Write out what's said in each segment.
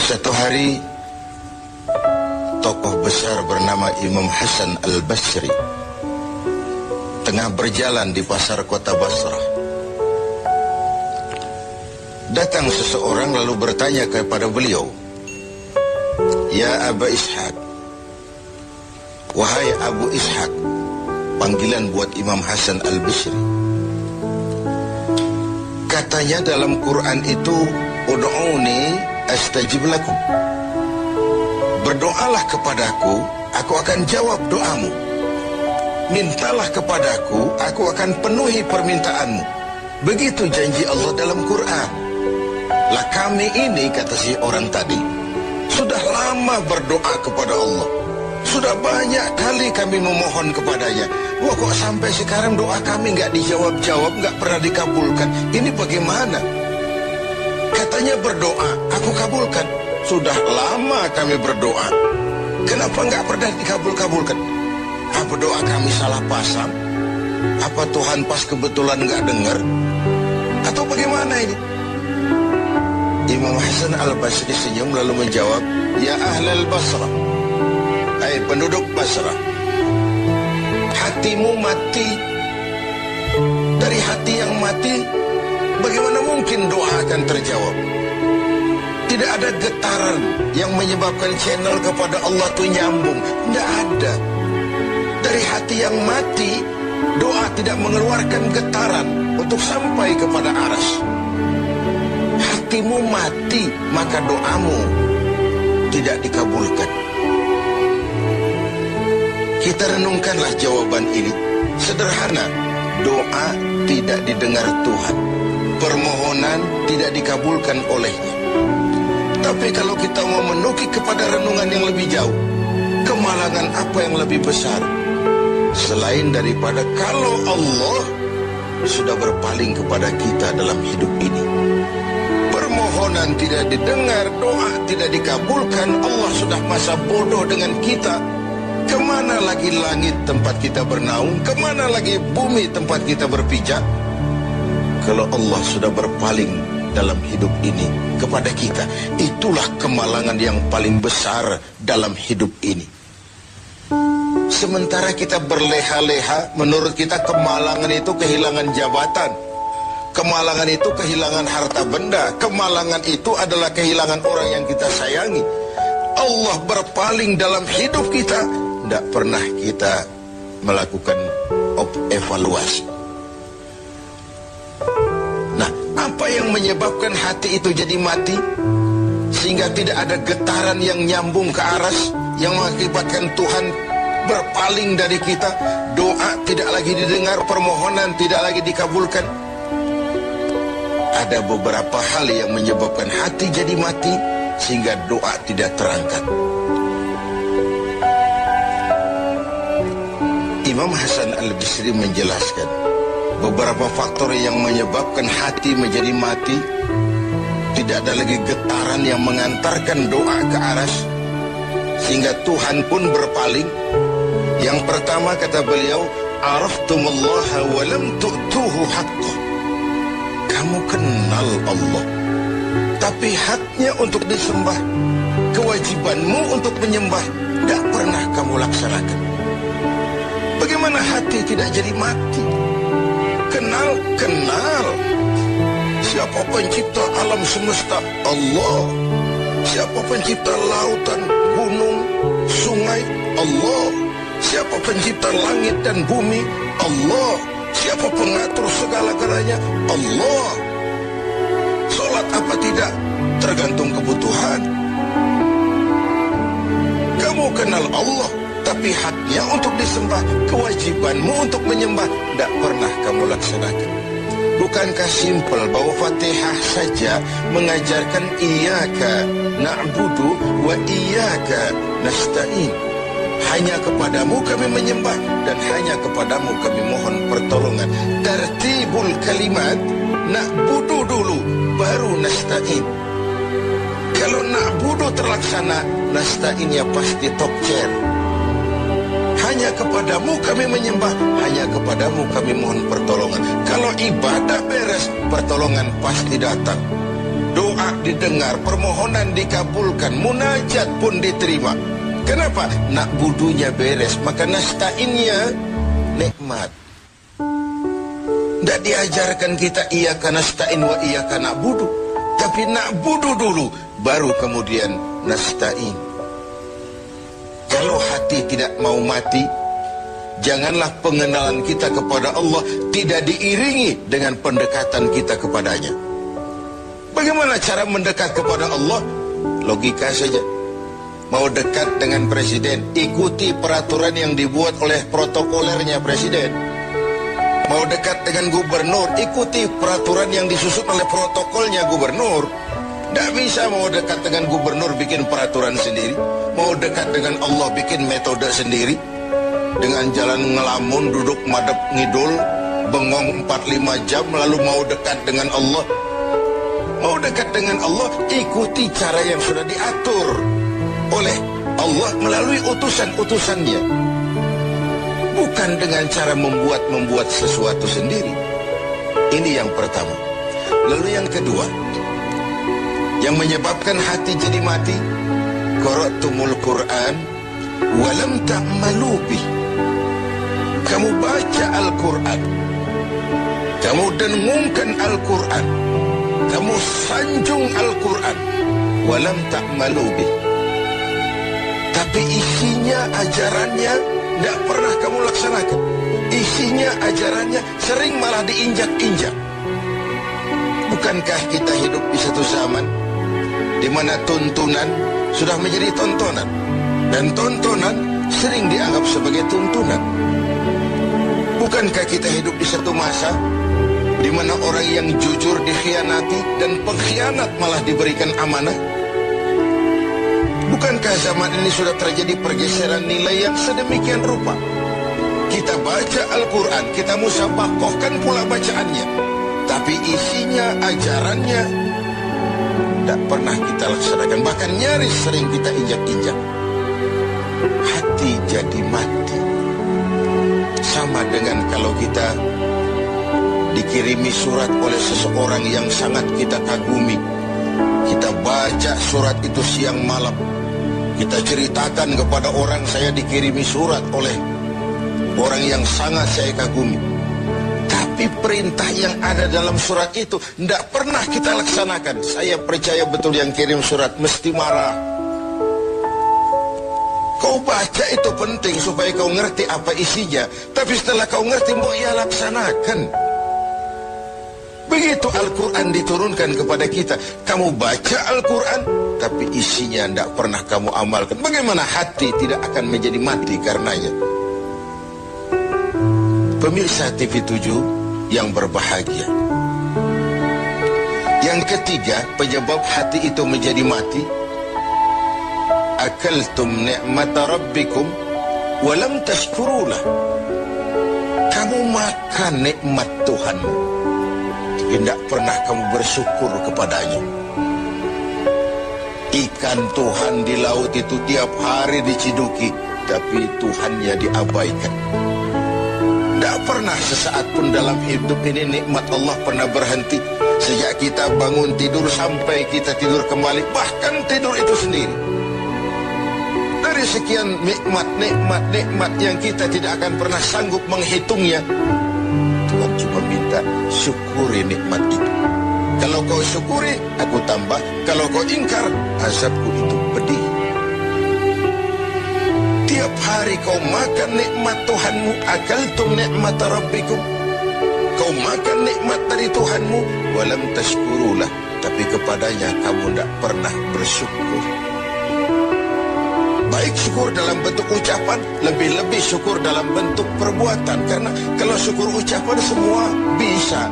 Satu hari, tokoh besar bernama Imam Hasan Al-Basri tengah berjalan di pasar kota Basrah. Datang seseorang lalu bertanya kepada beliau, "Ya Aba Ishaq," wahai Abu Ishaq, panggilan buat Imam Hasan Al-Basri. Katanya dalam Quran itu, "Ud'uni astajib lakum." Berdoalah kepadaku, aku akan jawab doamu. Mintalah kepadaku, aku akan penuhi permintaanmu. Begitu janji Allah dalam Quran. Lah kami ini, kata si orang tadi, sudah lama berdoa kepada Allah. Sudah banyak kali kami memohon kepadanya. Wah, kok sampai sekarang doa kami nggak dijawab-jawab, nggak pernah dikabulkan. Ini bagaimana? Katanya berdoa, aku kabulkan. Sudah lama kami berdoa. Kenapa nggak pernah dikabul-kabulkan? Apa doa kami salah pasang? Apa Tuhan pas kebetulan nggak dengar? Atau bagaimana ini? Imam Hasan Al-Basri senyum lalu menjawab, "Ya ahlal Basrah, hai penduduk Basrah, hatimu mati. Dari hati yang mati, bagaimana mungkin doa akan terjawab? Tidak ada getaran yang menyebabkan channel kepada Allah itu nyambung. Tidak ada. Dari hati yang mati, doa tidak mengeluarkan getaran untuk sampai kepada aras. Hatimu mati, maka doamu tidak dikabulkan." Kita renungkanlah jawaban ini. Sederhana, doa tidak didengar Tuhan. Permohonan tidak dikabulkan olehnya. Tapi kalau kita mau menukik kepada renungan yang lebih jauh, kemalangan apa yang lebih besar selain daripada kalau Allah sudah berpaling kepada kita dalam hidup ini? Permohonan tidak didengar, doa tidak dikabulkan, Allah sudah masa bodoh dengan kita. Kemana lagi langit tempat kita bernaung? Kemana lagi bumi tempat kita berpijak? Kalau Allah sudah berpaling dalam hidup ini kepada kita, itulah kemalangan yang paling besar dalam hidup ini. Sementara kita berleha-leha, menurut kita kemalangan itu kehilangan jabatan, kemalangan itu kehilangan harta benda, kemalangan itu adalah kehilangan orang yang kita sayangi. Allah berpaling dalam hidup kita, tidak pernah kita melakukan evaluasi. Nah, apa yang menyebabkan hati itu jadi mati sehingga tidak ada getaran yang nyambung ke aras, yang mengakibatkan Tuhan berpaling dari kita, doa tidak lagi didengar, permohonan tidak lagi dikabulkan? Ada beberapa hal yang menyebabkan hati jadi mati sehingga doa tidak terangkat. Imam Hasan Al-Basri menjelaskan beberapa faktor yang menyebabkan hati menjadi mati. Tidak ada lagi getaran yang mengantarkan doa ke aras sehingga Tuhan pun berpaling. Yang pertama, kata beliau, "Araftumullaha wa lam tu'tuhu haqqah." Kamu kenal Allah, tapi haknya untuk disembah, kewajibanmu untuk menyembah, tidak pernah kamu laksanakan. Bagaimana hati tidak jadi mati? Kenal siapa pencipta alam semesta? Allah. Siapa pencipta lautan, gunung, sungai? Allah. Siapa pencipta langit dan bumi? Allah. Siapa pengatur segala-galanya? Allah. Salat apa tidak? Tergantung kebutuhan. Kamu kenal Allah, tapi haknya untuk disembah, kewajibanmu untuk menyembah, tidak pernah kamu laksanakan. Bukankah simpel bahwa Fatihah saja mengajarkan iyyaka na'budu wa iyyaka nasta'in? Hanya kepadamu kami menyembah dan hanya kepadamu kami mohon pertolongan. Tertibul kalimat, na'budu dulu baru nasta'in. Kalau na'budu terlaksana, nasta'innya pasti top chair. Hanya kepadamu kami menyembah, hanya kepadamu kami mohon pertolongan. Kalau ibadah beres, pertolongan pasti datang. doa didengar, permohonan dikabulkan, munajat pun diterima. Kenapa? Nak budunya beres, maka nasta'innya nikmat. Tidak diajarkan kita iyyaka nasta'in wa iyyaka na'budu, tapi na'budu dulu, baru kemudian nasta'in. Kalau hati tidak mau mati, janganlah pengenalan kita kepada Allah tidak diiringi dengan pendekatan kita kepadanya. Bagaimana cara mendekat kepada Allah? Logika saja. Mau dekat dengan presiden, ikuti peraturan yang dibuat oleh protokolernya presiden. Mau dekat dengan gubernur, ikuti peraturan yang disusun oleh protokolnya gubernur. Tidak bisa mau dekat dengan gubernur bikin peraturan sendiri. Mau dekat dengan Allah bikin metode sendiri. Dengan jalan ngelamun, duduk madep ngidul, bengong 4-5 jam, lalu mau dekat dengan Allah. Mau dekat dengan Allah, ikuti cara yang sudah diatur oleh Allah melalui utusan-utusannya. Bukan dengan cara membuat sesuatu sendiri. Ini yang pertama. Lalu yang kedua, yang menyebabkan hati jadi mati, qara'tumul Qur'an walam ta'malu bih. Kamu baca Al-Quran, kamu dengungkan Al-Quran, kamu sanjung Al-Quran, walam ta'malu bih, tapi isinya, ajarannya tidak pernah kamu laksanakan. Isinya, ajarannya sering malah diinjak-injak. Bukankah kita hidup di satu zaman di mana tuntunan sudah menjadi tontonan, dan tontonan sering dianggap sebagai tuntunan? Bukankah kita hidup di satu masa di mana orang yang jujur dikhianati dan pengkhianat malah diberikan amanah? Bukankah zaman ini sudah terjadi pergeseran nilai yang sedemikian rupa? Kita baca Al-Quran, kita musabakohkan pula bacaannya, tapi isinya, ajarannya tidak pernah kita laksanakan. Bahkan nyaris sering kita injak-injak. Hati jadi mati. Sama dengan kalau kita dikirimi surat oleh seseorang yang sangat kita kagumi. Kita baca surat itu siang malam. Kita ceritakan kepada orang, saya dikirimi surat oleh orang yang sangat saya kagumi. Tapi perintah yang ada dalam surat itu tidak pernah kita laksanakan. Saya percaya betul yang kirim surat mesti marah. Kau baca itu penting supaya kau ngerti apa isinya, tapi setelah kau ngerti mau ia laksanakan. Begitu Al-Quran diturunkan kepada kita, kamu baca Al-Quran, tapi isinya tidak pernah kamu amalkan. Bagaimana hati tidak akan menjadi mati karenanya? Pemirsa TV7 yang berbahagia, yang ketiga penyebab hati itu menjadi mati, akaltum ni'mata rabbikum walam tashkurulah. Kamu makan nikmat Tuhanmu, tidak pernah kamu bersyukur kepadanya. Ikan Tuhan di laut itu tiap hari diciduki, tapi Tuhannya diabaikan. Tidak pernah sesaat pun dalam hidup ini nikmat Allah pernah berhenti. Sejak kita bangun tidur sampai kita tidur kembali, bahkan tidur itu sendiri. Dari sekian nikmat yang kita tidak akan pernah sanggup menghitungnya, Tuhan cuma minta syukuri nikmat itu. Kalau kau syukuri, aku tambah. Kalau kau ingkar, azabku itu pedih. Tiap hari kau makan nikmat Tuhanmu, akaltum ni'mata rabbikum. Kau makan nikmat dari Tuhanmu, walam tashkurulah, tapi kepadanya kamu tidak pernah bersyukur. Baik syukur dalam bentuk ucapan, lebih-lebih syukur dalam bentuk perbuatan. Karena kalau syukur ucapan semua bisa.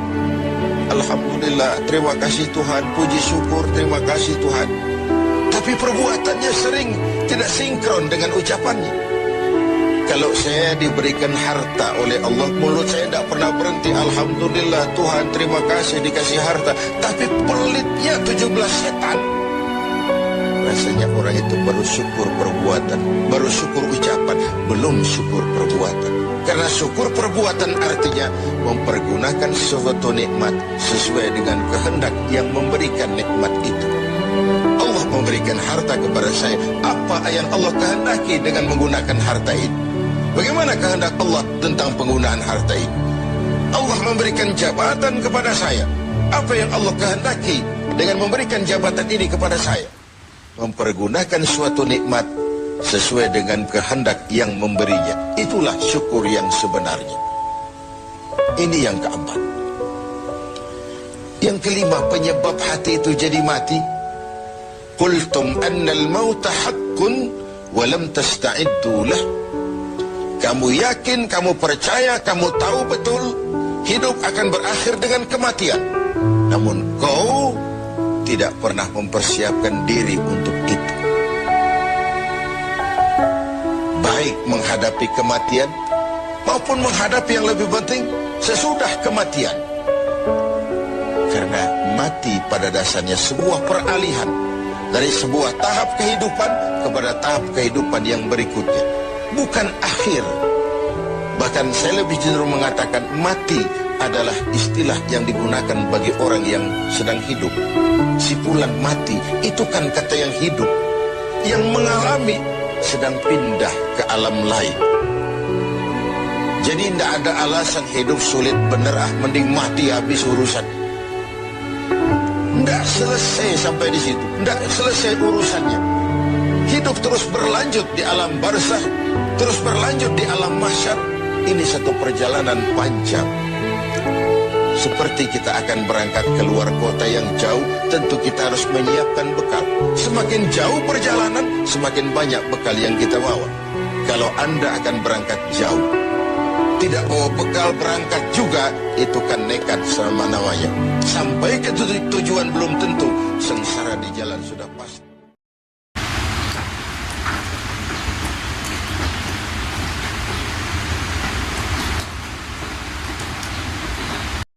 Alhamdulillah, terima kasih Tuhan, puji syukur, terima kasih Tuhan. Tapi perbuatannya sering tidak sinkron dengan ucapannya. Kalau saya diberikan harta oleh Allah, mulut saya tidak pernah berhenti. Alhamdulillah Tuhan, terima kasih dikasih harta. Tapi pelitnya 17 setan. Biasanya orang itu baru syukur perbuatan, baru syukur ucapan, belum syukur perbuatan. Karena syukur perbuatan artinya mempergunakan suatu nikmat sesuai dengan kehendak yang memberikan nikmat itu. Allah memberikan harta kepada saya. Apa yang Allah kehendaki dengan menggunakan harta itu? Bagaimana kehendak Allah tentang penggunaan harta itu? Allah memberikan jabatan kepada saya. Apa yang Allah kehendaki dengan memberikan jabatan ini kepada saya? Mempergunakan suatu nikmat sesuai dengan kehendak yang memberinya. Itulah syukur yang sebenarnya. Ini yang keempat. Yang kelima, penyebab hati itu jadi mati. Qultum annal mauta haqqun wa lam tasta'iddu lah. Kamu yakin, kamu percaya, kamu tahu betul hidup akan berakhir dengan kematian. Namun kau tidak pernah mempersiapkan diri untuk itu. Baik menghadapi kematian maupun menghadapi yang lebih penting sesudah kematian. Karena mati pada dasarnya sebuah peralihan dari sebuah tahap kehidupan kepada tahap kehidupan yang berikutnya. Bukan akhir. Bahkan saya lebih cenderung mengatakan mati adalah istilah yang digunakan bagi orang yang sedang hidup. Sipulan mati itu kan kata yang hidup, yang mengalami sedang pindah ke alam lain. Jadi tidak ada alasan hidup sulit bener, mending mati habis urusan. Tidak selesai sampai di situ, tidak selesai urusannya. Hidup terus berlanjut di alam barzakh, terus berlanjut di alam mahsyar. Ini satu perjalanan panjang. Seperti kita akan berangkat keluar kota yang jauh, tentu kita harus menyiapkan bekal. Semakin jauh perjalanan, semakin banyak bekal yang kita bawa. Kalau Anda akan berangkat jauh, tidak bawa bekal berangkat juga, itu kan nekat sama namanya. Sampai ke tujuan belum tentu, sengsara di jalan sudah pasti.